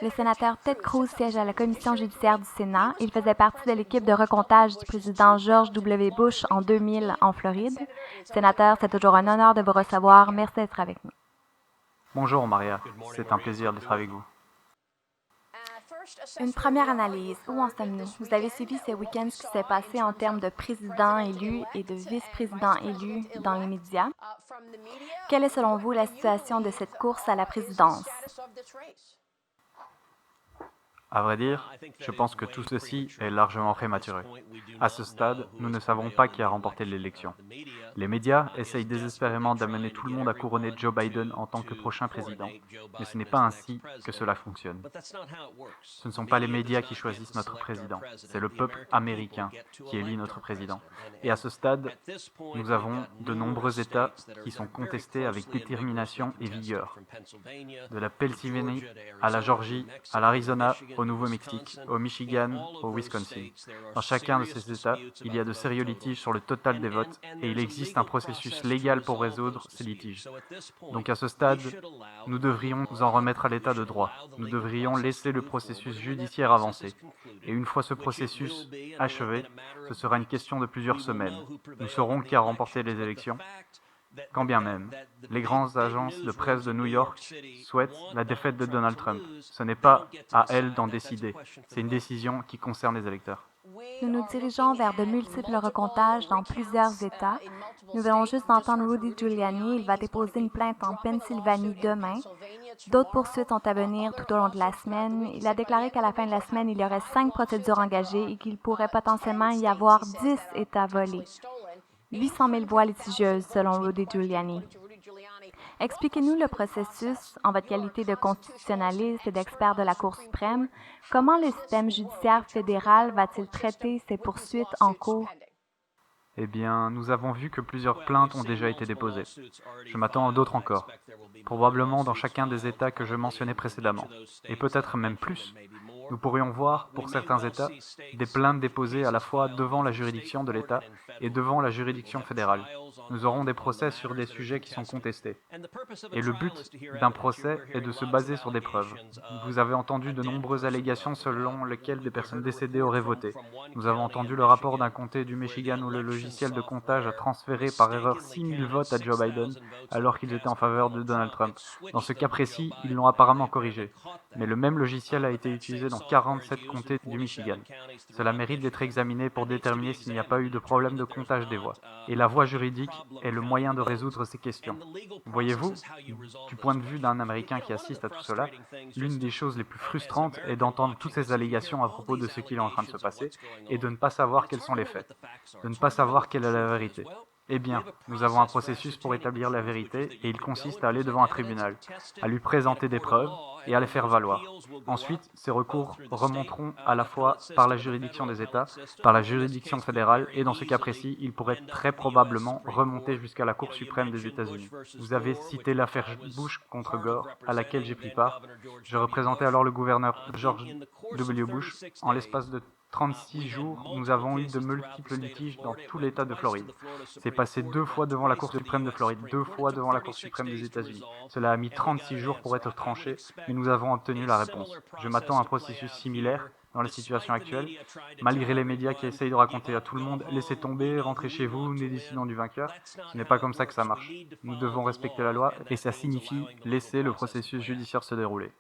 Le sénateur Ted Cruz siège à la commission judiciaire du Sénat. Il faisait partie de l'équipe de recomptage du président George W. Bush en 2000 en Floride. Sénateur, c'est toujours un honneur de vous recevoir. Merci d'être avec nous. Bonjour Maria, c'est un plaisir d'être avec vous. Une première analyse. Où en sommes-nous? Vous avez suivi ce week-end ce qui s'est passé en termes de président élu et de vice-président élu dans les médias. Quelle est selon vous la situation de cette course à la présidence? À vrai dire, je pense que tout ceci est largement prématuré. À ce stade, nous ne savons pas qui a remporté l'élection. Les médias essayent désespérément d'amener tout le monde à couronner Joe Biden en tant que prochain président, mais ce n'est pas ainsi que cela fonctionne. Ce ne sont pas les médias qui choisissent notre président, c'est le peuple américain qui élit notre président. Et à ce stade, nous avons de nombreux États qui sont contestés avec détermination et vigueur. De la Pennsylvanie à la Georgie, à l'Arizona, au Nouveau-Mexique, au Michigan, au Wisconsin. Dans chacun de ces États, il y a de sérieux litiges sur le total des votes et il existe un processus légal pour résoudre ces litiges. Donc à ce stade, nous devrions nous en remettre à l'état de droit. Nous devrions laisser le processus judiciaire avancer. Et une fois ce processus achevé, ce sera une question de plusieurs semaines. Nous saurons qui a remporté les élections. Quand bien même, les grandes agences de presse de New York souhaitent la défaite de Donald Trump. Ce n'est pas à elles d'en décider, c'est une décision qui concerne les électeurs. Nous nous dirigeons vers de multiples recomptages dans plusieurs États. Nous venons juste d'entendre Rudy Giuliani. Il va déposer une plainte en Pennsylvanie demain. D'autres poursuites sont à venir tout au long de la semaine. Il a déclaré qu'à la fin de la semaine, il y aurait 5 procédures engagées et qu'il pourrait potentiellement y avoir 10 États volés. 800 000 voix litigieuses, selon Rudy Giuliani. Expliquez-nous le processus en votre qualité de constitutionnaliste et d'expert de la Cour suprême. Comment le système judiciaire fédéral va-t-il traiter ces poursuites en cours? Eh bien, nous avons vu que plusieurs plaintes ont déjà été déposées. Je m'attends à d'autres encore. Probablement dans chacun des États que je mentionnais précédemment. Et peut-être même plus. Nous pourrions voir, pour certains États, des plaintes déposées à la fois devant la juridiction de l'État et devant la juridiction fédérale. Nous aurons des procès sur des sujets qui sont contestés. Et le but d'un procès est de se baser sur des preuves. Vous avez entendu de nombreuses allégations selon lesquelles des personnes décédées auraient voté. Nous avons entendu le rapport d'un comté du Michigan où le logiciel de comptage a transféré par erreur 6 000 votes à Joe Biden alors qu'ils étaient en faveur de Donald Trump. Dans ce cas précis, ils l'ont apparemment corrigé. Mais le même logiciel a été utilisé dans 47 comtés du Michigan. Cela mérite d'être examiné pour déterminer s'il n'y a pas eu de problème de comptage des voix. Et la voie juridique est le moyen de résoudre ces questions. Voyez-vous, du point de vue d'un Américain qui assiste à tout cela, l'une des choses les plus frustrantes est d'entendre toutes ces allégations à propos de ce qui est en train de se passer et de ne pas savoir quels sont les faits, de ne pas savoir quelle est la vérité. Eh bien, nous avons un processus pour établir la vérité et il consiste à aller devant un tribunal, à lui présenter des preuves et à les faire valoir. Ensuite, ces recours remonteront à la fois par la juridiction des États, par la juridiction fédérale et dans ce cas précis, ils pourraient très probablement remonter jusqu'à la Cour suprême des États-Unis. Vous avez cité l'affaire Bush contre Gore, à laquelle j'ai pris part. Je représentais alors le gouverneur George W. Bush. En l'espace de 36 jours, nous avons eu de multiples litiges dans tout l'État de Floride. C'est passé 2 fois devant la Cour suprême de Floride, 2 fois devant la Cour suprême des États-Unis. Cela a mis 36 jours pour être tranché, mais nous avons obtenu la réponse. Je m'attends à un processus similaire dans la situation actuelle. Malgré les médias qui essayent de raconter à tout le monde « laissez tomber, rentrez chez vous, nous décidons du vainqueur », ce n'est pas comme ça que ça marche. Nous devons respecter la loi et ça signifie laisser le processus judiciaire se dérouler.